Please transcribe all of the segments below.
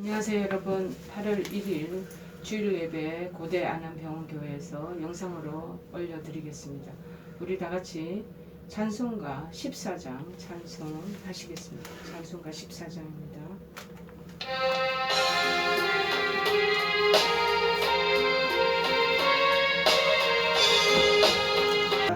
안녕하세요 여러분. 8월 1일 주일 예배 고대 안암병원교회에서 영상으로 올려드리겠습니다. 우리 다같이 찬송가 14장 찬송하시겠습니다. 찬송가 14장입니다.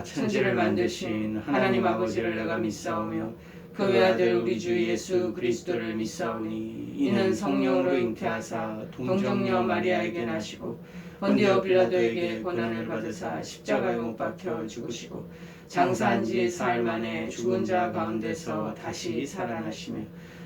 천지를 만드신 하나님 아버지를 내가 믿사오며 그 외아들 우리 주 예수 그리스도를 믿사오니 이는 성령으로 잉태하사 동정녀 마리아에게 나시고 본디오 빌라도에게 고난을 받으사 십자가에 못 박혀 죽으시고 장사한 지 사흘 만에 죽은 자 가운데서 다시 살아나시며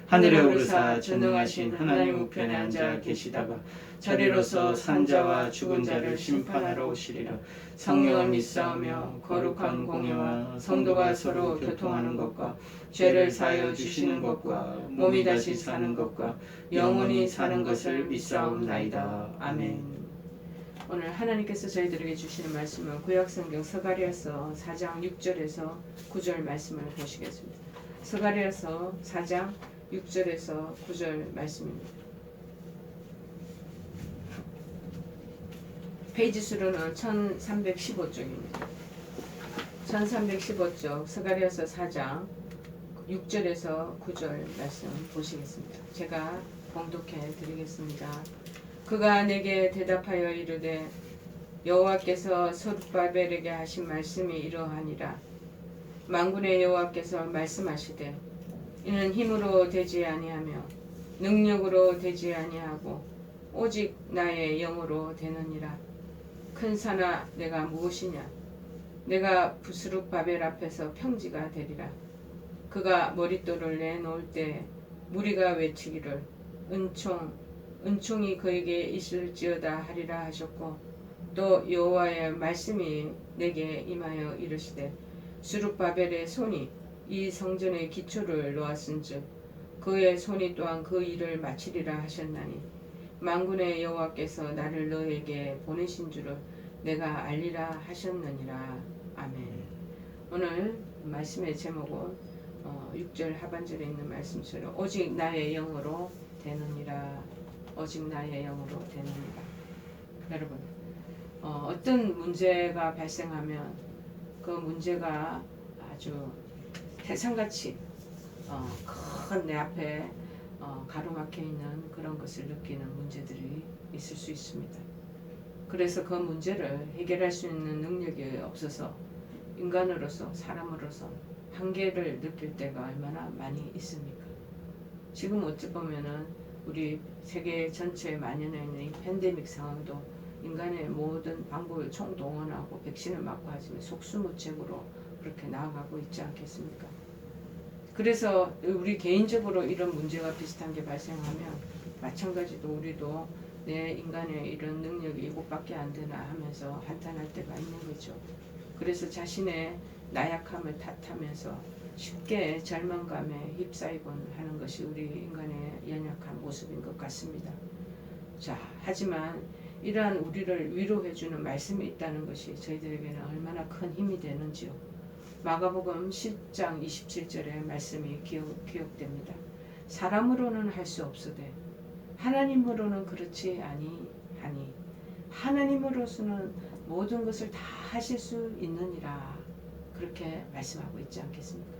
하늘에 오르사 전능하신 하나님 우편에 앉아 계시다가 저리로서 산자와 죽은 자를 심판하러 오시리라. 성령을 믿사오며 거룩한 공예와 성도가 서로 교통하는 것과 죄를 사하여 주시는 것과 몸이 다시 사는 것과 영원히 사는 것을 믿사옵나이다. 아멘. 오늘 하나님께서 저희들에게 주시는 말씀은 구약성경 스가랴서 4장 6절에서 9절 말씀을 보시겠습니다. 스가랴서 4장 6절에서 9절 말씀입니다. 페이지 수로는 1315쪽입니다. 1315쪽 스가랴서 4장 6절에서 9절 말씀 보시겠습니다. 제가 봉독해 드리겠습니다. 그가 내게 대답하여 이르되 여호와께서 스룹바벨에게 하신 말씀이 이러하니라. 만군의 여호와께서 말씀하시되 이는 힘으로 되지 아니하며 능력으로 되지 아니하고 오직 나의 영으로 되느니라. 큰 산아 내가 무엇이냐? 내가 스룹바벨 앞에서 평지가 되리라. 그가 머릿돌을 내놓을 때 무리가 외치기를 은총이 그에게 있을지어다 하리라 하셨고 또 여호와의 말씀이 내게 임하여 이르시되 스룹바벨의 손이 이 성전의 기초를 놓았은즉 그의 손이 또한 그 일을 마치리라 하셨나니 만군의 여호와께서 나를 너에게 보내신 줄을 내가 알리라 하셨느니라. 아멘. 오늘 말씀의 제목은 6절 하반절에 있는 말씀처럼 오직 나의 영으로 되느니라. 오직 나의 영으로 되느니라. 여러분 어떤 문제가 발생하면 그 문제가 아주 태산같이 큰 내 앞에 가로막혀 있는 그런 것을 느끼는 문제들이 있을 수 있습니다. 그래서 그 문제를 해결할 수 있는 능력이 없어서 인간으로서 사람으로서 한계를 느낄 때가 얼마나 많이 있습니까? 지금 어찌 보면은 우리 세계 전체에 만연해 있는 이 팬데믹 상황도 인간의 모든 방법을 총동원하고 백신을 맞고 하지만 속수무책으로 그렇게 나아가고 있지 않겠습니까? 그래서 우리 개인적으로 이런 문제가 비슷한 게 발생하면 마찬가지로 우리도 내 인간의 이런 능력이 이것밖에 안 되나 하면서 한탄할 때가 있는 거죠. 그래서 자신의 나약함을 탓하면서 쉽게 절망감에 휩싸이곤 하는 것이 우리 인간의 연약한 모습인 것 같습니다. 자, 하지만 이러한 우리를 위로해주는 말씀이 있다는 것이 저희들에게는 얼마나 큰 힘이 되는지요. 마가복음 10장 27절의 말씀이 기억됩니다. 사람으로는 할 수 없으되 하나님으로는 그렇지 아니하니 하나님으로서는 모든 것을 다 하실 수 있느니라. 그렇게 말씀하고 있지 않겠습니까?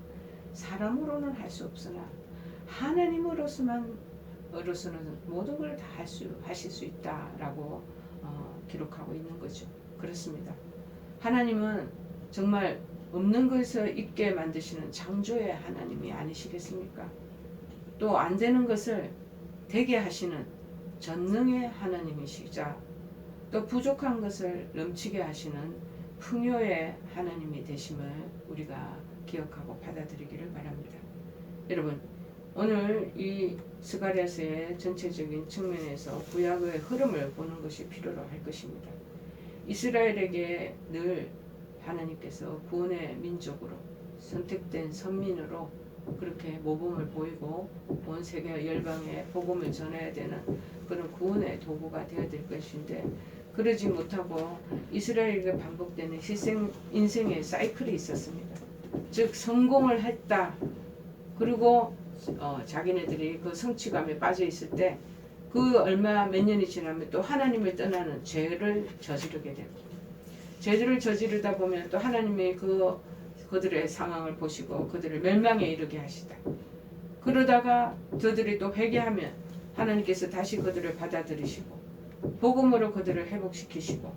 사람으로는 할 수 없으나 하나님으로서는 모든 걸 다 하실 수 있다라고 기록하고 있는 거죠. 그렇습니다. 하나님은 정말 없는 것을 있게 만드시는 창조의 하나님이 아니시겠습니까? 또 안 되는 것을 되게 하시는 전능의 하나님이시자 또 부족한 것을 넘치게 하시는 풍요의 하나님이 되심을 우리가 기억하고 받아들이기를 바랍니다. 여러분 오늘 이 스가랴서의 전체적인 측면에서 구약의 흐름을 보는 것이 필요로 할 것입니다. 이스라엘에게 늘 하나님께서 구원의 민족으로 선택된 선민으로 그렇게 모범을 보이고 온 세계 열방에 복음을 전해야 되는 그런 구원의 도구가 되어야 될 것인데 그러지 못하고 이스라엘에게 반복되는 인생의 사이클이 있었습니다. 즉 성공을 했다. 그리고 자기네들이 그 성취감에 빠져 있을 때 그 얼마 몇 년이 지나면 또 하나님을 떠나는 죄를 저지르게 되고, 죄를 저지르다 보면 또 하나님의 그들의 상황을 보시고 그들을 멸망에 이르게 하시다. 그러다가 저들이 또 회개하면 하나님께서 다시 그들을 받아들이시고 복음으로 그들을 회복시키시고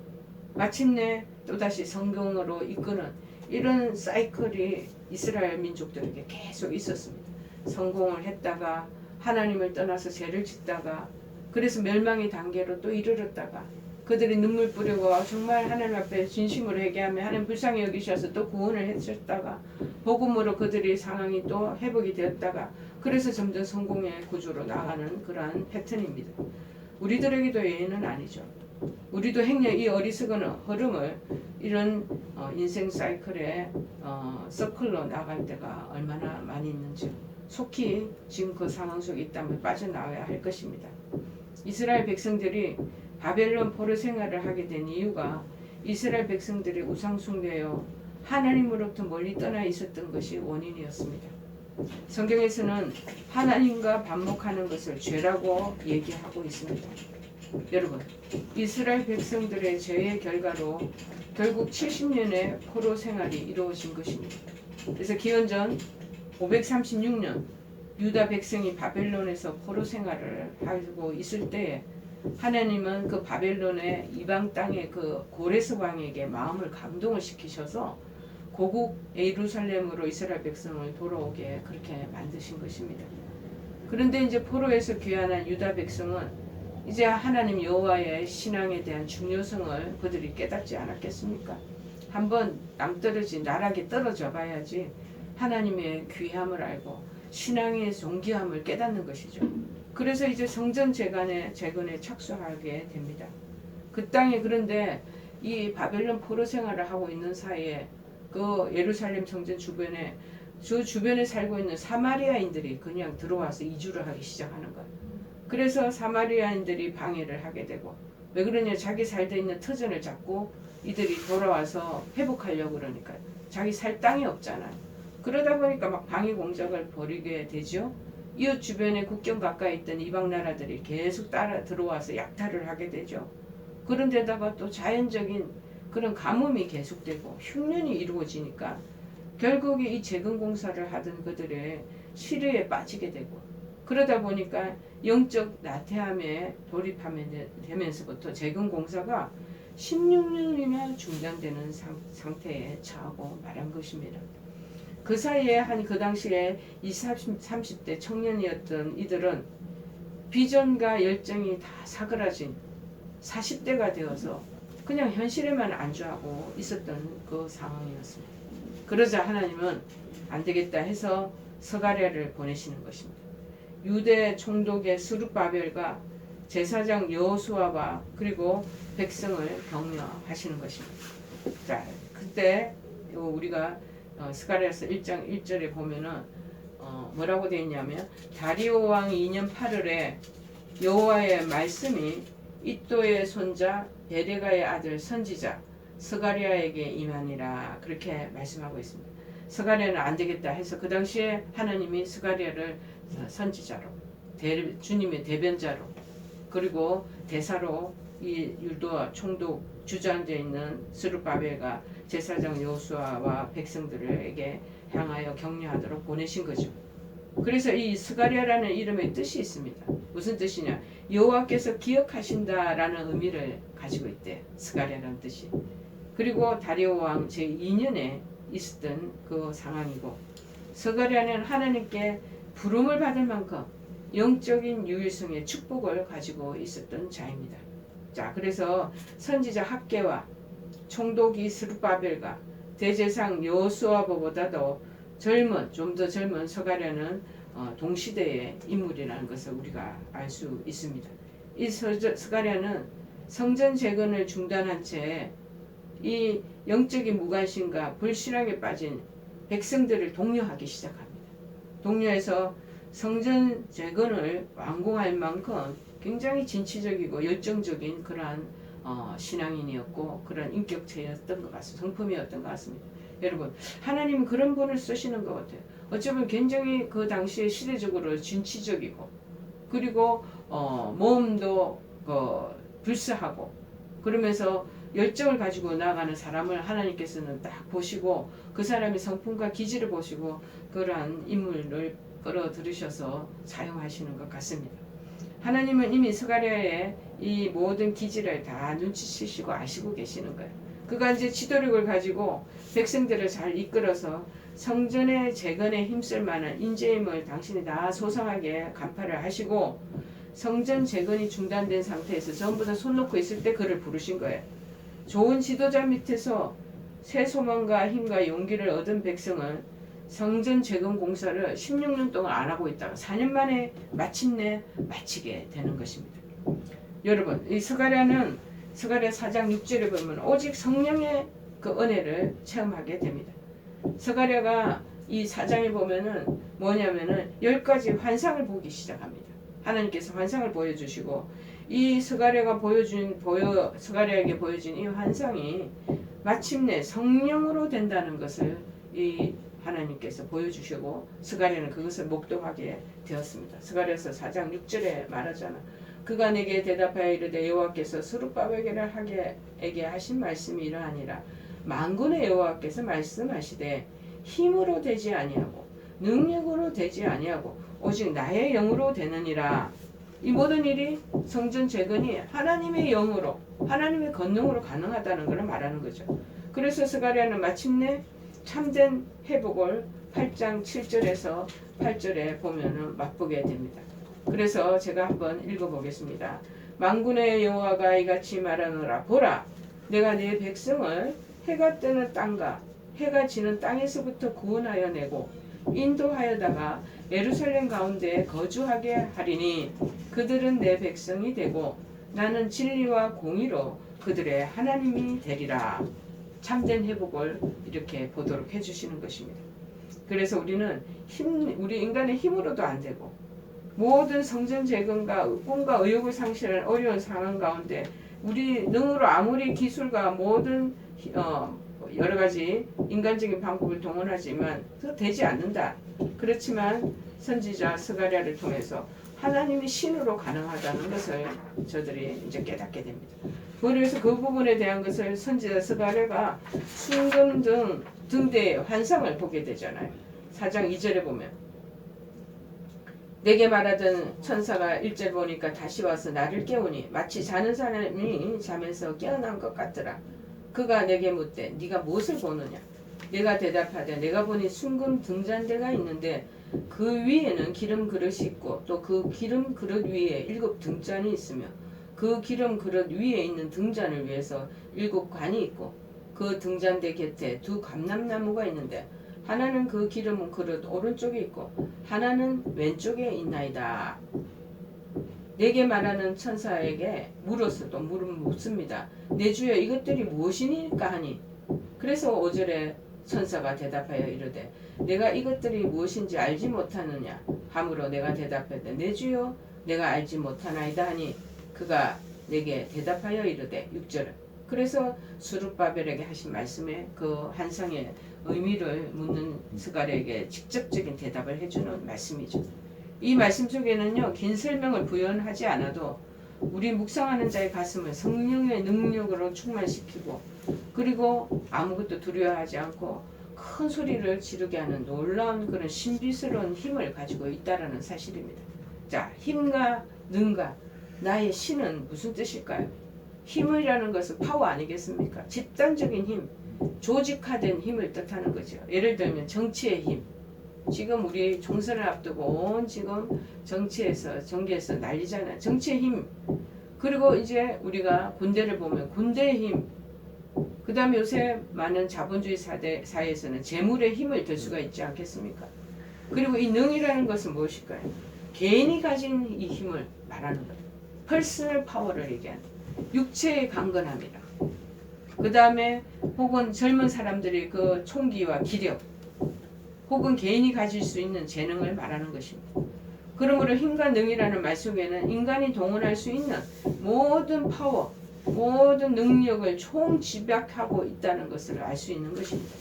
마침내 또다시 성경으로 이끄는 이런 사이클이 이스라엘 민족들에게 계속 있었습니다. 성공을 했다가 하나님을 떠나서 죄를 짓다가 그래서 멸망의 단계로 또 이르렀다가 그들이 눈물 뿌리고 정말 하나님 앞에 진심으로 회개하며 하나님 불쌍히 여기셔서 또 구원을 해주셨다가 복음으로 그들의 상황이 또 회복이 되었다가 그래서 점점 성공의 구조로 나가는 그러한 패턴입니다. 우리들에게도 예외는 아니죠. 우리도 행여 이 어리석은 흐름을 이런 인생 사이클의 서클로 나갈 때가 얼마나 많이 있는지 속히 지금 그 상황 속에 있다면 빠져나와야 할 것입니다. 이스라엘 백성들이 바벨론 포로 생활을 하게 된 이유가 이스라엘 백성들이 우상 숭배요 하나님으로부터 멀리 떠나 있었던 것이 원인이었습니다. 성경에서는 하나님과 반목하는 것을 죄라고 얘기하고 있습니다. 여러분, 이스라엘 백성들의 죄의 결과로 결국 70년의 포로 생활이 이루어진 것입니다. 그래서 기원전 536년 유다 백성이 바벨론에서 포로 생활을 하고 있을 때에 하나님은 그 바벨론의 이방 땅의 그 고레스 왕에게 마음을 감동을 시키셔서 고국 예루살렘으로 이스라엘 백성을 돌아오게 그렇게 만드신 것입니다. 그런데 이제 포로에서 귀환한 유다 백성은 이제 하나님 여호와의 신앙에 대한 중요성을 그들이 깨닫지 않았겠습니까? 한번 낭떠러진 나락에 떨어져 봐야지 하나님의 귀함을 알고 신앙의 존귀함을 깨닫는 것이죠. 그래서 이제 성전 재건에 착수하게 됩니다. 그 땅에 그런데 이 바벨론 포로 생활을 하고 있는 사이에 그 예루살렘 성전 주변에 주변에 살고 있는 사마리아인들이 그냥 들어와서 이주를 하기 시작하는 거예요. 그래서 사마리아인들이 방해를 하게 되고 왜 그러냐 자기 살때 있는 터전을 잡고 이들이 돌아와서 회복하려고 그러니까 자기 살 땅이 없잖아요. 그러다 보니까 막 방해 공작을 벌이게 되죠. 이웃 주변에 국경 가까이 있던 이방 나라들이 계속 따라 들어와서 약탈을 하게 되죠. 그런데다가 또 자연적인 그런 가뭄이 계속되고 흉년이 이루어지니까 결국에 이 재건 공사를 하던 그들의 시류에 빠지게 되고 그러다 보니까 영적 나태함에 돌입하면 되면서부터 재건 공사가 16년이나 중단되는 상태에 처하고 말한 것입니다. 그 사이에 그 당시에 20, 30대 청년이었던 이들은 비전과 열정이 다 사그라진 40대가 되어서 그냥 현실에만 안주하고 있었던 그 상황이었습니다. 그러자 하나님은 안 되겠다 해서 스가랴를 보내시는 것입니다. 유대 총독의 스룹바벨과 제사장 여호수아와 그리고 백성을 격려하시는 것입니다. 자, 그때 우리가 스가랴서 1장 1절에 보면은 뭐라고 되어 있냐면 다리오 왕 2년 8월에 여호와의 말씀이 이또의 손자 베레가의 아들 선지자 스가랴에게 임하니라 그렇게 말씀하고 있습니다. 스가랴는 안 되겠다 해서 그 당시에 하나님이 스가랴를 선지자로 주님의 대변자로 그리고 대사로 이 유다 총독 주저앉아 있는 스룹바벨과 제사장 여호수아와 백성들에게 향하여 격려하도록 보내신 거죠. 그래서 이 스가랴라는 이름의 뜻이 있습니다. 무슨 뜻이냐? 여호와께서 기억하신다라는 의미를 가지고 있대. 스가랴라는 뜻이. 그리고 다리오 왕 제2년에 있었던 그 상황이고 스가랴는 하나님께 부름을 받을 만큼 영적인 유일성의 축복을 가지고 있었던 자입니다. 자, 그래서 선지자 학개와 총독이 스룹바벨과 대제사장 여호수아보다도 좀 더 젊은 스가랴는 동시대의 인물이라는 것을 우리가 알 수 있습니다. 이 스가랴는 성전 재건을 중단한 채 이 영적인 무관심과 불신앙에 빠진 백성들을 독려하기 시작합니다. 독려해서 성전 재건을 완공할 만큼 굉장히 진취적이고 열정적인 그러한 신앙인이었고 그런 인격체였던 것 같습니다. 성품이었던 것 같습니다. 여러분, 하나님은 그런 분을 쓰시는 것 같아요. 어쩌면 굉장히 그 당시에 시대적으로 진취적이고 그리고 모험 조금도 불쌍하고 그러면서 열정을 가지고 나아가는 사람을 하나님께서는 딱 보시고 그 사람의 성품과 기질을 보시고 그러한 인물을 끌어들이셔서 사용하시는 것 같습니다. 하나님은 이미 스가랴의 이 모든 기질을 다 눈치채시고 아시고 계시는 거예요. 그가 이제 지도력을 가지고 백성들을 잘 이끌어서 성전의 재건에 힘쓸 만한 인재임을 당신이 다 소상하게 간파를 하시고 성전 재건이 중단된 상태에서 전부 다 손 놓고 있을 때 그를 부르신 거예요. 좋은 지도자 밑에서 새 소망과 힘과 용기를 얻은 백성은 성전 재건 공사를 16년 동안 안 하고 있다가 4년 만에 마침내 마치게 되는 것입니다. 여러분, 이 스가랴는 스가랴 4장 6절에 보면 오직 성령의 그 은혜를 체험하게 됩니다. 스가랴가 이 4장에 보면은 뭐냐면은 10가지 환상을 보기 시작합니다. 하나님께서 환상을 보여주시고 이 스가랴에게 보여진 이 환상이 마침내 성령으로 된다는 것을 이 하나님께서 보여주시고 스가랴는 그것을 목도하게 되었습니다. 스가랴서 4장 6절에 말하잖아. 그가 내게 대답하여 이르되 여호와께서 스룹바벨에게 하신 말씀이 이러하니라. 만군의 여호와께서 말씀하시되 힘으로 되지 아니하고 능력으로 되지 아니하고 오직 나의 영으로 되느니라. 이 모든 일이 성전 재건이 하나님의 영으로 하나님의 권능으로 가능하다는 것을 말하는 거죠. 그래서 스가랴는 마침내 참된 회복을 8장 7절에서 8절에 보면은 맛보게 됩니다. 그래서 제가 한번 읽어보겠습니다. 만군의 여호와가 이같이 말하노라. 보라, 내가 네 백성을 해가 뜨는 땅과 해가 지는 땅에서부터 구원하여 내고 인도하여다가 예루살렘 가운데 거주하게 하리니 그들은 내 백성이 되고 나는 진리와 공의로 그들의 하나님이 되리라. 참된 회복을 이렇게 보도록 해주시는 것입니다. 그래서 우리는 우리 인간의 힘으로도 안 되고 모든 성전 재건과 꿈과 의욕을 상실하는 어려운 상황 가운데 우리 능으로 아무리 기술과 모든 여러 가지 인간적인 방법을 동원하지만 그 되지 않는다. 그렇지만 선지자 스가랴를 통해서 하나님이 신으로 가능하다는 것을 저들이 이제 깨닫게 됩니다. 그래서 그 부분에 대한 것을 선지자 스가랴가 순금 등대의 환상을 보게 되잖아요. 4장 2절에 보면 내게 말하던 천사가 1절 보니까 다시 와서 나를 깨우니 마치 자는 사람이 잠에서 깨어난 것 같더라. 그가 내게 묻되 네가 무엇을 보느냐? 내가 대답하되 내가 보니 순금 등잔대가 있는데 그 위에는 기름 그릇이 있고 또 그 기름 그릇 위에 7 등잔이 있으며 그 기름 그릇 위에 있는 등잔을 위해서 7 관이 있고 그 등잔대 곁에 2 감람나무가 있는데 하나는 그 기름 그릇 오른쪽에 있고 하나는 왼쪽에 있나이다. 내게 말하는 천사에게 물어서 묻습니다. 내 주여 이것들이 무엇이니까 하니 그래서 5절에 천사가 대답하여 이르되 내가 이것들이 무엇인지 알지 못하느냐 하므로 내가 대답하되 내 주여 내가 알지 못하나이다 하니 그가 내게 대답하여 이르되 6절은 그래서 스룹바벨에게 하신 말씀에 그 환상의 의미를 묻는 스가랴에게 직접적인 대답을 해주는 말씀이죠. 이 말씀 속에는요 긴 설명을 부연하지 않아도 우리 묵상하는 자의 가슴을 성령의 능력으로 충만시키고 그리고 아무것도 두려워하지 않고 큰 소리를 지르게 하는 놀라운 그런 신비스러운 힘을 가지고 있다라는 사실입니다. 자, 힘과 능과 나의 신은 무슨 뜻일까요? 힘이라는 것은 파워 아니겠습니까? 집단적인 힘, 조직화된 힘을 뜻하는 거죠. 예를 들면 정치의 힘. 지금 우리 총선을 앞두고 온 지금 정계에서 난리잖아요. 정치의 힘. 그리고 이제 우리가 군대를 보면 군대의 힘. 그 다음에 요새 많은 자본주의 사회에서는 재물의 힘을 들 수가 있지 않겠습니까? 그리고 이 능이라는 것은 무엇일까요? 개인이 가진 이 힘을 말하는 거예요. 퍼스널 파워를 얘기하는 육체의 강건함이라. 그 다음에 혹은 젊은 사람들이 그 총기와 기력 혹은 개인이 가질 수 있는 재능을 말하는 것입니다. 그러므로 힘과 능이라는 말 속에는 인간이 동원할 수 있는 모든 파워, 모든 능력을 총집약하고 있다는 것을 알 수 있는 것입니다.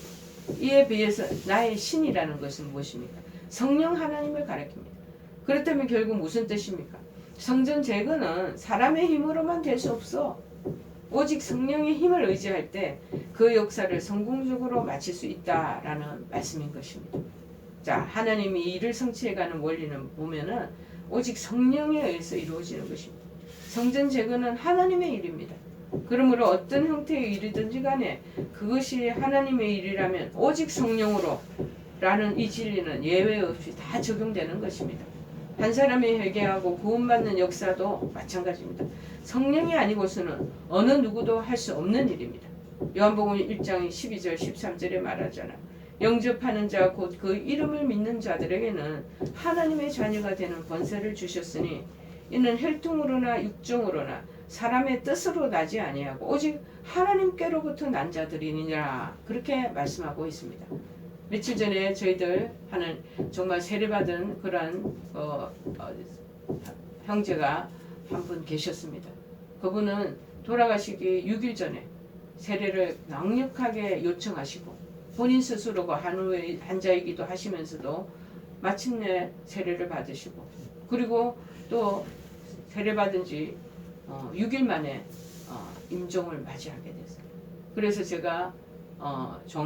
이에 비해서 나의 신이라는 것은 무엇입니까? 성령 하나님을 가리킵니다. 그렇다면 결국 무슨 뜻입니까? 성전 재건은 사람의 힘으로만 될 수 없어. 오직 성령의 힘을 의지할 때 그 역사를 성공적으로 마칠 수 있다라는 말씀인 것입니다. 자, 하나님이 일을 성취해가는 원리는 보면은 오직 성령에 의해서 이루어지는 것입니다. 성전 재건은 하나님의 일입니다. 그러므로 어떤 형태의 일이든지 간에 그것이 하나님의 일이라면 오직 성령으로 라는 이 진리는 예외 없이 다 적용되는 것입니다. 한 사람이 회개하고 구원받는 역사도 마찬가지입니다. 성령이 아니고서는 어느 누구도 할 수 없는 일입니다. 요한복음 1장 12절 13절에 말하잖아. 영접하는 자 곧 그 이름을 믿는 자들에게는 하나님의 자녀가 되는 권세를 주셨으니 이는 혈통으로나 육정으로나 사람의 뜻으로 나지 아니하고 오직 하나님께로부터 난 자들이니라. 그렇게 말씀하고 있습니다. 며칠 전에 저희들 하는 정말 세례받은 그런 형제가 한 분 계셨습니다. 그분은 돌아가시기 6일 전에 세례를 강력하게 요청하시고 본인 스스로가 한우의 한자이기도 하시면서도 마침내 세례를 받으시고 그리고 또 세례받은 지 6일 만에 임종을 맞이하게 됐어요. 그래서 제가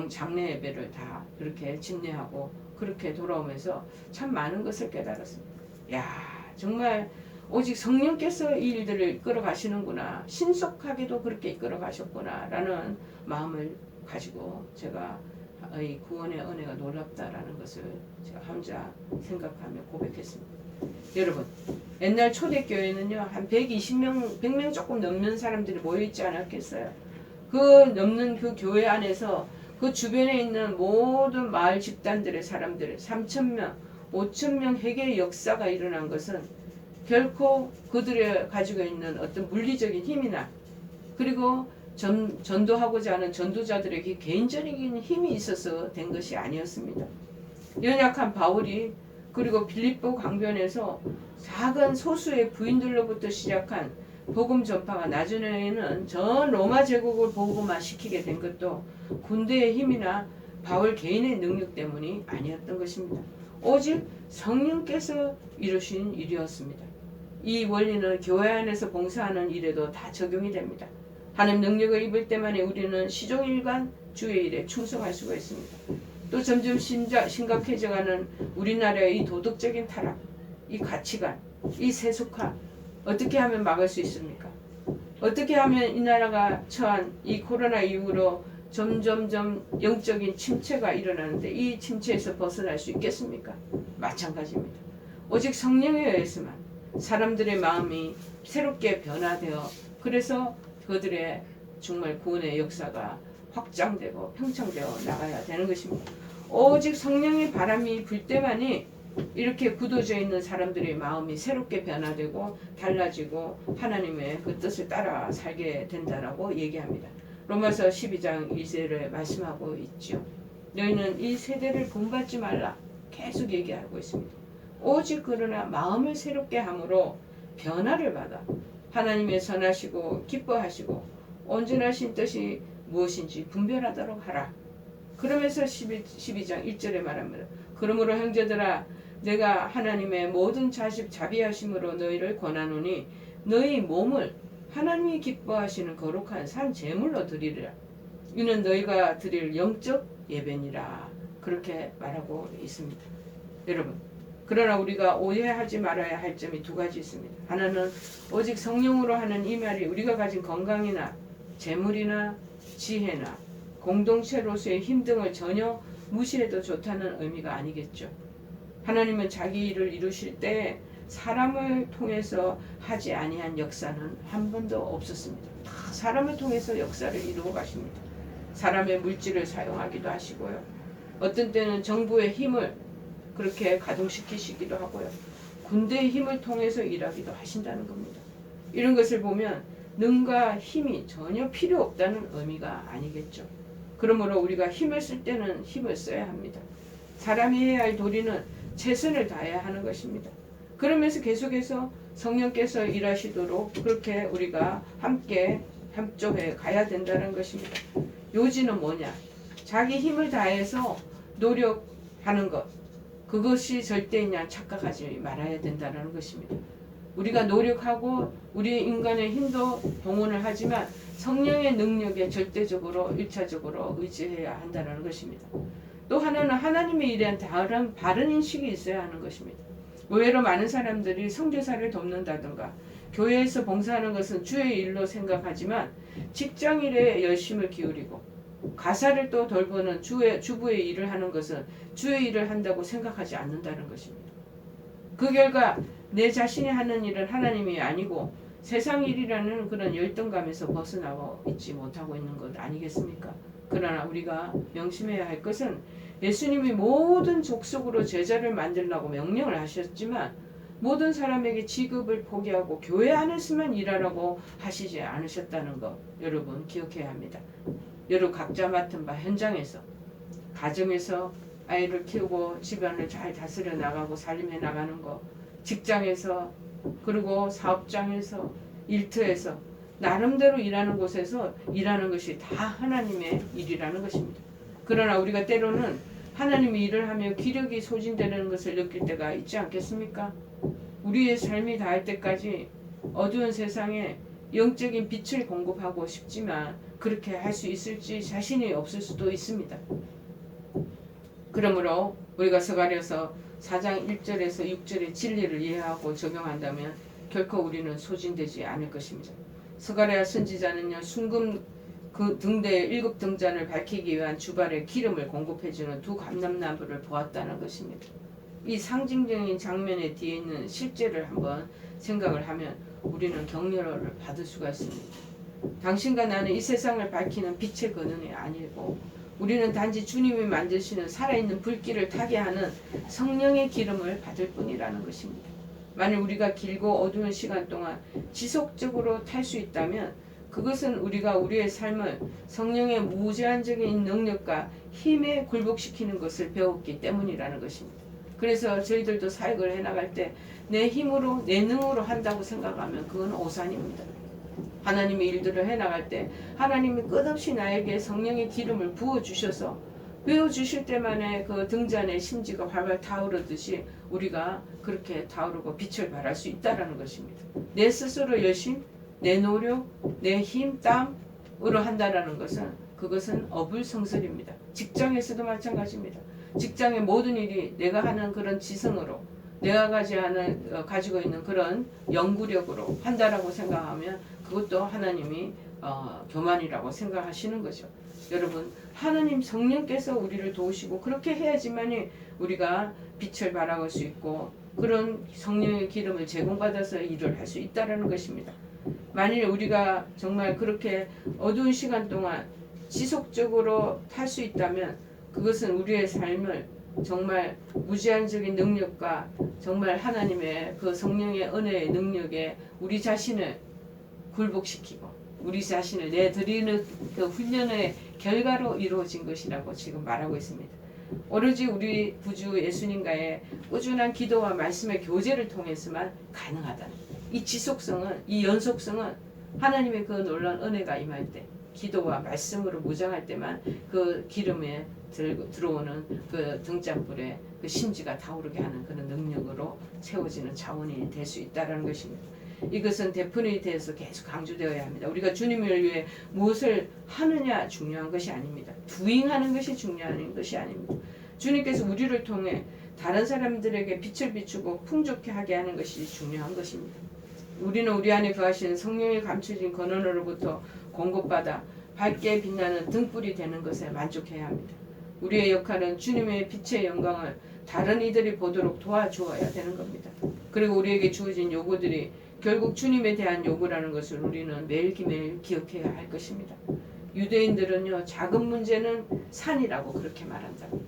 장례 예배를 다 그렇게 집례하고 그렇게 돌아오면서 참 많은 것을 깨달았습니다. 야, 정말 오직 성령께서 이 일들을 이끌어 가시는구나. 신속하게도 그렇게 이끌어 가셨구나 라는 마음을 가지고 제가 이 구원의 은혜가 놀랍다라는 것을 제가 혼자 생각하며 고백했습니다. 여러분, 옛날 초대교회는요 한 120명, 100명 조금 넘는 사람들이 모여있지 않았겠어요? 그 넘는 그 교회 안에서 그 주변에 있는 모든 마을 집단들의 사람들 3,000명, 5,000명 회개의 역사가 일어난 것은 결코 그들의 가지고 있는 어떤 물리적인 힘이나 그리고 전도하고자 하는 전도자들에게 개인적인 힘이 있어서 된 것이 아니었습니다. 연약한 바울이 그리고 빌립보 강변에서 작은 소수의 부인들로부터 시작한 복음 전파가 나중에는 전 로마 제국을 복음화시키게 된 것도 군대의 힘이나 바울 개인의 능력 때문이 아니었던 것입니다. 오직 성령께서 이루신 일이었습니다. 이 원리는 교회 안에서 봉사하는 일에도 다 적용이 됩니다. 하나님 능력을 입을 때만에 우리는 시종일관 주의 일에 충성할 수가 있습니다. 또 점점 심각해져가는 우리나라의 이 도덕적인 타락, 이 가치관, 이 세속화 어떻게 하면 막을 수 있습니까? 어떻게 하면 이 나라가 처한 이 코로나 이후로 점점점 영적인 침체가 일어나는데 이 침체에서 벗어날 수 있겠습니까? 마찬가지입니다. 오직 성령에 의해서만 사람들의 마음이 새롭게 변화되어 그래서 그들의 정말 구원의 역사가 확장되고 평창되어 나가야 되는 것입니다. 오직 성령의 바람이 불 때만이 이렇게 굳어져 있는 사람들의 마음이 새롭게 변화되고 달라지고 하나님의 그 뜻을 따라 살게 된다라고 얘기합니다. 로마서 12장 2절에 말씀하고 있죠. 너희는 이 세대를 본받지 말라 계속 얘기하고 있습니다. 오직 그러나 마음을 새롭게 함으로 변화를 받아 하나님의 선하시고 기뻐하시고 온전하신 뜻이 무엇인지 분별하도록 하라. 그러면서 12장 1절에 말합니다. 그러므로 형제들아 내가 하나님의 모든 자비하심으로 너희를 권하노니 너희 몸을 하나님이 기뻐하시는 거룩한 산 제물로 드리리라. 이는 너희가 드릴 영적 예배니라. 그렇게 말하고 있습니다. 여러분, 그러나 우리가 오해하지 말아야 할 점이 두 가지 있습니다. 하나는 오직 성령으로 하는 이 말이 우리가 가진 건강이나 재물이나 지혜나 공동체로서의 힘 등을 전혀 무시해도 좋다는 의미가 아니겠죠. 하나님은 자기 일을 이루실 때 사람을 통해서 하지 아니한 역사는 한 번도 없었습니다. 다 사람을 통해서 역사를 이루어 가십니다. 사람의 물질을 사용하기도 하시고요. 어떤 때는 정부의 힘을 그렇게 가동시키시기도 하고요. 군대의 힘을 통해서 일하기도 하신다는 겁니다. 이런 것을 보면 능과 힘이 전혀 필요 없다는 의미가 아니겠죠. 그러므로 우리가 힘을 쓸 때는 힘을 써야 합니다. 사람이 해야 할 도리는 최선을 다해야 하는 것입니다. 그러면서 계속해서 성령께서 일하시도록 그렇게 우리가 함께 협조해 가야 된다는 것입니다. 요지는 뭐냐? 자기 힘을 다해서 노력하는 것. 그것이 절대냐 착각하지 말아야 된다는 것입니다. 우리가 노력하고 우리 인간의 힘도 동원을 하지만 성령의 능력에 절대적으로 1차적으로 의지해야 한다는 것입니다. 또 하나는 하나님의 일에 다른 바른 인식이 있어야 하는 것입니다. 의외로 많은 사람들이 선교사를 돕는다든가 교회에서 봉사하는 것은 주의 일로 생각하지만 직장 일에 열심을 기울이고 가사를 또 돌보는 주부의 일을 하는 것은 주의 일을 한다고 생각하지 않는다는 것입니다. 그 결과 내 자신이 하는 일은 하나님이 아니고 세상 일이라는 그런 열등감에서 벗어나고 있지 못하고 있는 것 아니겠습니까? 그러나 우리가 명심해야 할 것은 예수님이 모든 족속으로 제자를 만들라고 명령을 하셨지만 모든 사람에게 직업을 포기하고 교회 안에서만 일하라고 하시지 않으셨다는 것 여러분 기억해야 합니다. 여러분 각자 맡은 바 현장에서 가정에서 아이를 키우고 집안을 잘 다스려 나가고 살림해 나가는 것, 직장에서 그리고 사업장에서 일터에서 나름대로 일하는 곳에서 일하는 것이 다 하나님의 일이라는 것입니다. 그러나 우리가 때로는 하나님이 일을 하며 기력이 소진되는 것을 느낄 때가 있지 않겠습니까? 우리의 삶이 닿을 때까지 어두운 세상에 영적인 빛을 공급하고 싶지만 그렇게 할 수 있을지 자신이 없을 수도 있습니다. 그러므로 우리가 스가랴서 4장 1절에서 6절의 진리를 이해하고 적용한다면 결코 우리는 소진되지 않을 것입니다. 스가랴 선지자는요 순금 그 등대의 7 등잔을 밝히기 위한 주발에 기름을 공급해주는 두 감람나무를 보았다는 것입니다. 이 상징적인 장면의 뒤에 있는 실제를 한번 생각을 하면 우리는 격려를 받을 수가 있습니다. 당신과 나는 이 세상을 밝히는 빛의 근원이 아니고 우리는 단지 주님이 만드시는 살아있는 불길을 타게 하는 성령의 기름을 받을 뿐이라는 것입니다. 만일 우리가 길고 어두운 시간 동안 지속적으로 탈 수 있다면 그것은 우리가 우리의 삶을 성령의 무제한적인 능력과 힘에 굴복시키는 것을 배웠기 때문이라는 것입니다. 그래서 저희들도 사역을 해나갈 때 내 힘으로 내 능으로 한다고 생각하면 그건 오산입니다. 하나님의 일들을 해나갈 때 하나님이 끝없이 나에게 성령의 기름을 부어주셔서 배워주실 때만에 그 등잔의 심지가 활활 타오르듯이 우리가 그렇게 타오르고 빛을 발할 수 있다는 것입니다. 내 스스로 열심, 내 노력, 내 힘, 땀으로 한다는 것은 그것은 어불성설입니다. 직장에서도 마찬가지입니다. 직장의 모든 일이 내가 하는 그런 지성으로 내가 가지고 있는 그런 연구력으로 한다라고 생각하면 그것도 하나님이 교만이라고 생각하시는 거죠. 여러분 하나님 성령께서 우리를 도우시고 그렇게 해야지만이 우리가 빛을 발할 수 있고 그런 성령의 기름을 제공받아서 일을 할 수 있다는 것입니다. 만일 우리가 정말 그렇게 어두운 시간 동안 지속적으로 탈 수 있다면 그것은 우리의 삶을 정말 무제한적인 능력과 정말 하나님의 그 성령의 은혜의 능력에 우리 자신을 굴복시키고 우리 자신을 내드리는 그 훈련의 결과로 이루어진 것이라고 지금 말하고 있습니다. 오로지 우리 구주 예수님과의 꾸준한 기도와 말씀의 교제를 통해서만 가능하다. 이 지속성은 이 연속성은 하나님의 그 놀라운 은혜가 임할 때 기도와 말씀으로 무장할 때만 그 기름에 들어오는 그 등잔불에 그 심지가 타오르게 하는 그런 능력으로 채워지는 자원이 될 수 있다는 것입니다. 이것은 데프니티에서 계속 강조되어야 합니다. 우리가 주님을 위해 무엇을 하느냐 중요한 것이 아닙니다. 두잉하는 것이 중요한 것이 아닙니다. 주님께서 우리를 통해 다른 사람들에게 빛을 비추고 풍족해 하게 하는 것이 중요한 것입니다. 우리는 우리 안에 거하시는 성령의 감춰진 권한으로부터 공급받아 밝게 빛나는 등불이 되는 것에 만족해야 합니다. 우리의 역할은 주님의 빛의 영광을 다른 이들이 보도록 도와주어야 되는 겁니다. 그리고 우리에게 주어진 요구들이 결국 주님에 대한 요구라는 것을 우리는 매일매일 기억해야 할 것입니다. 유대인들은요 작은 문제는 산이라고 그렇게 말한답니다.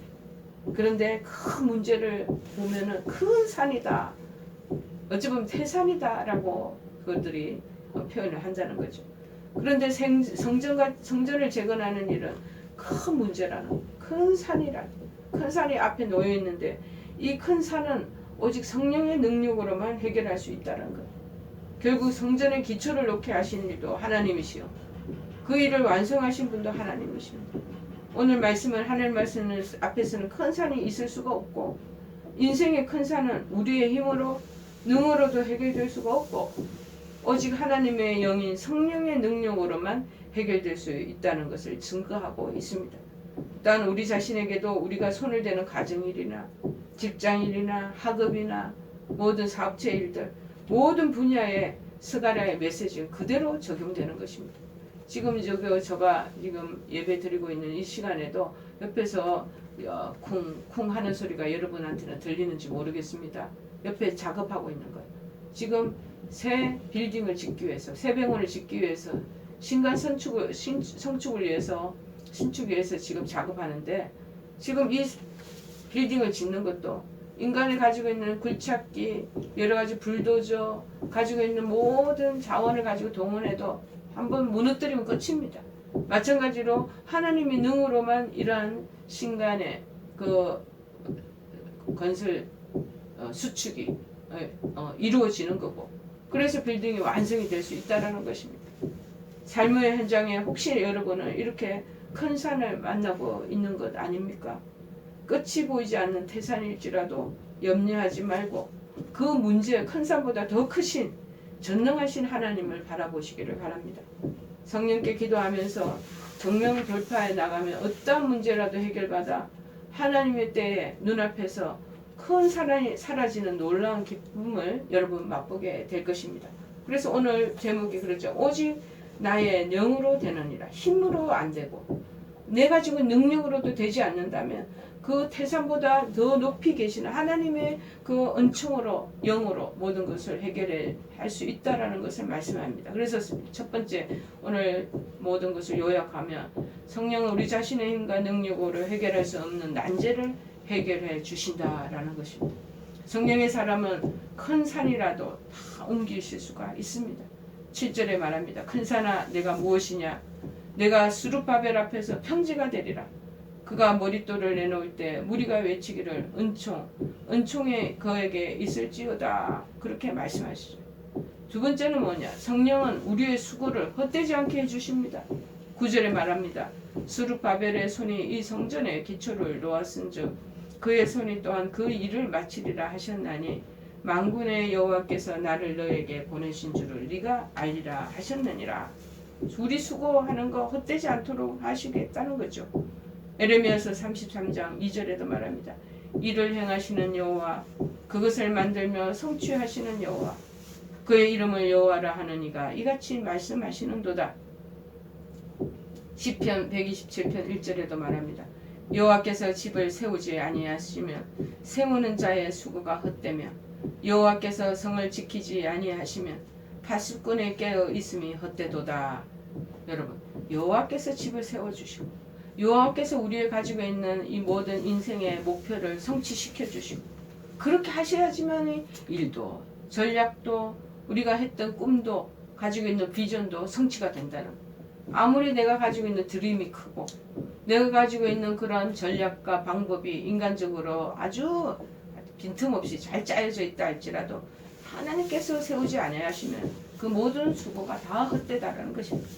그런데 큰 문제를 보면은 큰 산이다. 어찌 보면 태산이다라고 그들이 표현을 한다는 거죠. 그런데 성전을 재건하는 일은 큰 문제라는 큰 산이라는 큰 산이 앞에 놓여 있는데 이 큰 산은 오직 성령의 능력으로만 해결할 수 있다는 것. 결국 성전의 기초를 놓게 하신 일도 하나님이시요 그 일을 완성하신 분도 하나님이십니다. 오늘 말씀은 하늘 말씀 앞에서는 큰 산이 있을 수가 없고 인생의 큰 산은 우리의 힘으로 능으로도 해결될 수가 없고 오직 하나님의 영인 성령의 능력으로만 해결될 수 있다는 것을 증거하고 있습니다. 또한 우리 자신에게도 우리가 손을 대는 가정일이나 직장일이나 학업이나 모든 사업체 일들 모든 분야에 스가랴의 메시지는 그대로 적용되는 것입니다. 지금 제가 지금 예배 드리고 있는 이 시간에도 옆에서 쿵쿵 하는 소리가 여러분한테는 들리는지 모르겠습니다. 옆에 작업하고 있는 거예요. 지금 새 빌딩을 짓기 위해서, 새 병원을 짓기 위해서, 신간 성축을 위해서, 신축 위해서 지금 작업하는데, 지금 이 빌딩을 짓는 것도 인간이 가지고 있는 굴착기, 여러 가지 불도저, 가지고 있는 모든 자원을 가지고 동원해도 한번 무너뜨리면 끝입니다. 마찬가지로 하나님의 능으로만 이러한 신간의 그 건설 수축이 이루어지는 거고, 그래서 빌딩이 완성이 될 수 있다는 것입니다. 삶의 현장에 혹시 여러분은 이렇게 큰 산을 만나고 있는 것 아닙니까? 끝이 보이지 않는 태산일지라도 염려하지 말고 그 문제 큰 산보다 더 크신 전능하신 하나님을 바라보시기를 바랍니다. 성령께 기도하면서 정령 돌파해 나가면 어떤 문제라도 해결받아 하나님의 때에 눈앞에서 큰 사랑이 사라지는 놀라운 기쁨을 여러분 맛보게 될 것입니다. 그래서 오늘 제목이 그렇죠. 오직 나의 영으로 되느니라. 힘으로 안 되고 내 가지고 능력으로도 되지 않는다면 그 태산보다 더 높이 계시는 하나님의 그 은총으로 영으로 모든 것을 해결할 수 있다라는 것을 말씀합니다. 그래서 첫 번째 오늘 모든 것을 요약하면 성령은 우리 자신의 힘과 능력으로 해결할 수 없는 난제를 해결해 주신다라는 것입니다. 성령의 사람은 큰 산이라도 다 옮기실 수가 있습니다. 7절에 말합니다. 큰 산아 내가 무엇이냐? 내가 스룹바벨 앞에서 평지가 되리라. 그가 머릿돌을 내놓을 때 무리가 외치기를 은총이 그에게 있을지어다. 그렇게 말씀하시죠. 두 번째는 뭐냐? 성령은 우리의 수고를 헛되지 않게 해주십니다. 9절에 말합니다. 스룹바벨의 손이 이 성전의 기초를 놓았은즉 그의 손이 또한 그 일을 마치리라 하셨나니 만군의 여호와께서 나를 너에게 보내신 줄을 네가 알리라 하셨느니라. 우리 수고하는 거 헛되지 않도록 하시겠다는 거죠. 에레미야서 33장 2절에도 말합니다. 이를 행하시는 여호와 그것을 만들며 성취하시는 여호와 그의 이름을 여호와라 하느니가 이같이 말씀하시는도다. 시편 127편 1절에도 말합니다. 여호와께서 집을 세우지 아니하시면 세우는 자의 수고가 헛되며 여호와께서 성을 지키지 아니하시면 파수꾼의 깨어 있음이 헛되도다. 여러분 여호와께서 집을 세워주시고 여호와께서 우리의 가지고 있는 이 모든 인생의 목표를 성취시켜 주시고 그렇게 하셔야지만 일도 전략도 우리가 했던 꿈도 가지고 있는 비전도 성취가 된다는 거예요. 아무리 내가 가지고 있는 드림이 크고 내가 가지고 있는 그런 전략과 방법이 인간적으로 아주 빈틈없이 잘 짜여져 있다 할지라도 하나님께서 세우지 아니하시면 그 모든 수고가 다 헛되다라는 것입니다.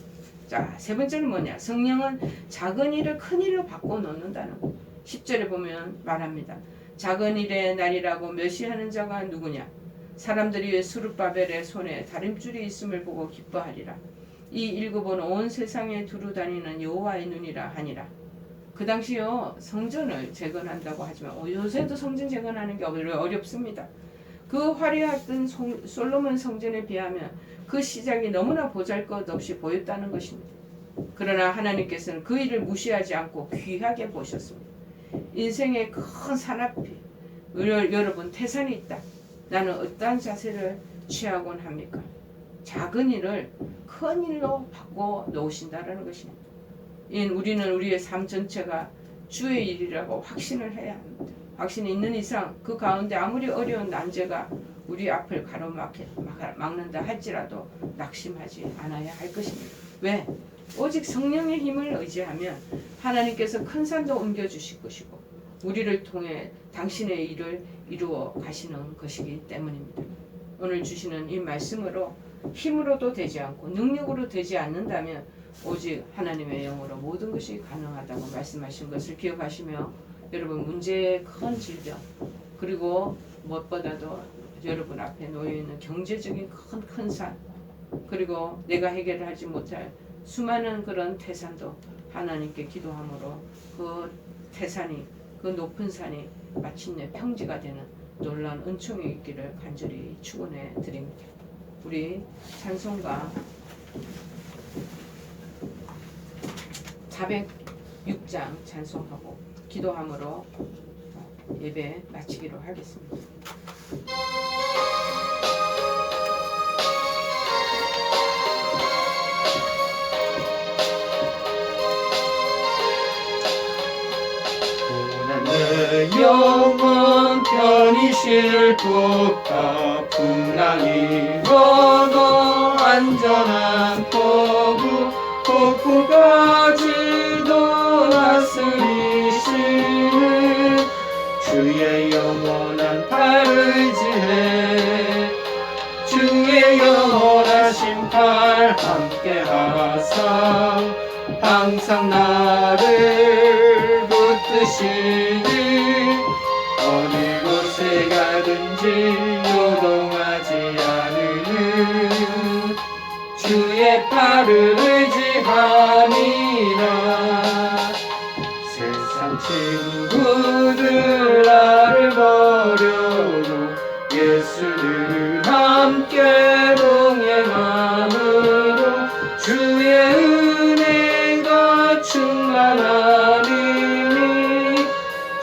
자, 세 번째는 뭐냐? 성령은 작은 일을 큰 일로 바꿔놓는다는 거. 10절에 보면 말합니다. 작은 일의 날이라고 멸시하는 자가 누구냐? 사람들이 스룹바벨의 손에 다림줄이 있음을 보고 기뻐하리라. 이 일곱은 온 세상에 두루 다니는 여호와의 눈이라 하니라. 그 당시요 성전을 재건한다고 하지만 요새도 성전 재건하는 게 어렵습니다. 그 화려했던 솔로몬 성전에 비하면 그 시작이 너무나 보잘것없이 보였다는 것입니다. 그러나 하나님께서는 그 일을 무시하지 않고 귀하게 보셨습니다. 인생의 큰 산 앞에 여러분 태산이 있다. 나는 어떠한 자세를 취하곤 합니까? 작은 일을 큰 일로 바꿔 놓으신다는 것입니다. 우리는 우리의 삶 전체가 주의 일이라고 확신을 해야 합니다. 확신이 있는 이상 그 가운데 아무리 어려운 난제가 우리 앞을 가로막는다 할지라도 낙심하지 않아야 할 것입니다. 왜? 오직 성령의 힘을 의지하면 하나님께서 큰 산도 옮겨주실 것이고 우리를 통해 당신의 일을 이루어 가시는 것이기 때문입니다. 오늘 주시는 이 말씀으로 힘으로도 되지 않고 능력으로 되지 않는다면 오직 하나님의 영으로 모든 것이 가능하다고 말씀하신 것을 기억하시며 여러분 문제의 큰 질병 그리고 무엇보다도 여러분 앞에 놓여있는 경제적인 큰 산, 그리고 내가 해결하지 못할 수많은 그런 태산도 하나님께 기도함으로 그 태산이, 그 높은 산이 마침내 평지가 되는 놀라운 은총이 있기를 간절히 축원해 드립니다. 우리 찬송가 406장 찬송하고 기도함으로 예배 마치기로 하겠습니다. 내 영혼 편히 쉴 곳과 풍랑이로도 안전한 포구 폭풍까지도 다스리시는 주의 영원한 팔을 지해 주의 영원하신 팔 함께 하사 항상 나를 붙드시니 어느 곳에 가든지 요동하지 않으는 주의 팔을 의지하니라. 세상 친구들 나를 버려도 예수를 함께 동행함으로 주의 은혜가 충만하리니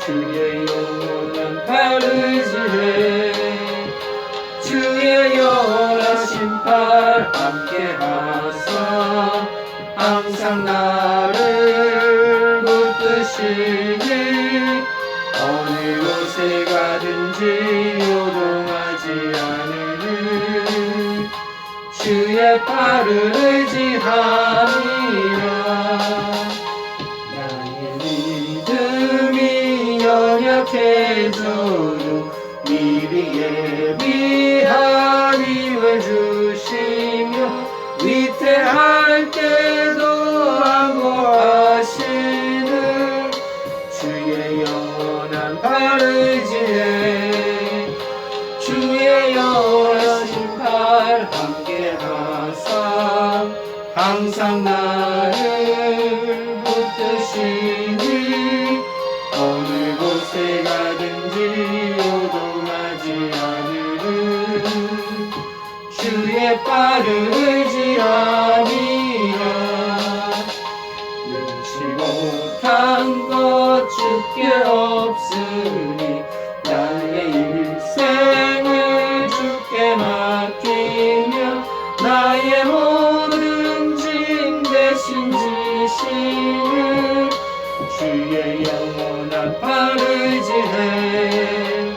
주의 영원한 팔을 지해 주의 영원하신 팔 함께 하사 항상 나를 붙드시니 어느 곳에 가든지 요동하지 않으는 주의 팔을 의지하니라. 나의 믿음이 연약해져도 미리 예비한 힘을 주시며 위태할 때도 안보하시는 주의 영원한 팔을 지해 주의 영원하신 팔 함께 하사 항상 나를 붙드시니 어느 곳에 가든지 요동하지 않으는 주의 팔을 의지하니라. 능치 못한 것 주께 없으니 나의 일생을 주께 맡기며 나의 모든 짐 대신 지시는 주의 영원한 팔을 지해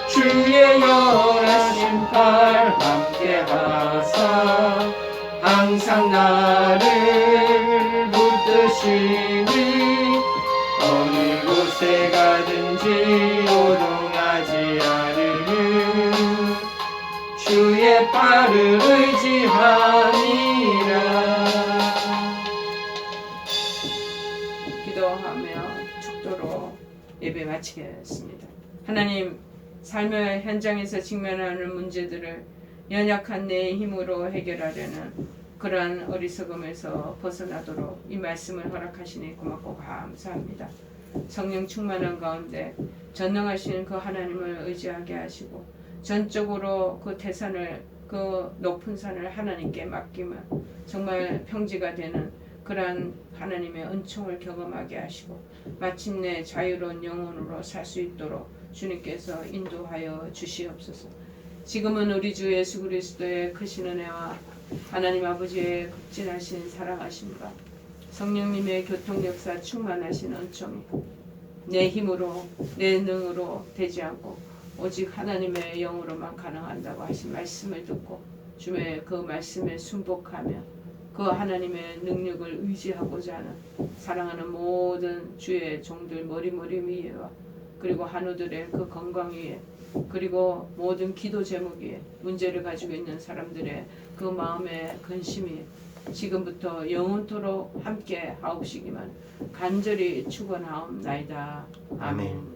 주의 영원하신 팔 함께 하사 항상 나를 붙드시니 어느 곳에 가든지 요동하지 않으는 주의 팔을 의지하니라. 기도하며 축도로 예배 마치겠습니다. 하나님, 삶의 현장에서 직면하는 문제들을 연약한 내 힘으로 해결하려는 그러한 어리석음에서 벗어나도록 이 말씀을 허락하시니 고맙고 감사합니다. 성령 충만한 가운데 전능하신 그 하나님을 의지하게 하시고 전적으로 그 태산을, 그 높은 산을 하나님께 맡기면 정말 평지가 되는 그러한 하나님의 은총을 경험하게 하시고 마침내 자유로운 영혼으로 살 수 있도록 주님께서 인도하여 주시옵소서. 지금은 우리 주 예수 그리스도의 크신 은혜와 하나님 아버지의 극진하신 사랑하심과 성령님의 교통역사 충만하신 은총이 내 힘으로 내 능으로 되지 않고 오직 하나님의 영으로만 가능한다고 하신 말씀을 듣고 주의 그 말씀에 순복하며 그 하나님의 능력을 의지하고자 하는 사랑하는 모든 주의 종들 머리머리 위에와 그리고 한우들의 그 건강 위에 그리고 모든 기도 제목 위에 문제를 가지고 있는 사람들의 그 마음의 근심이 지금부터 영원토록 함께 하옵시기만 간절히 축원하옵나이다. 아멘.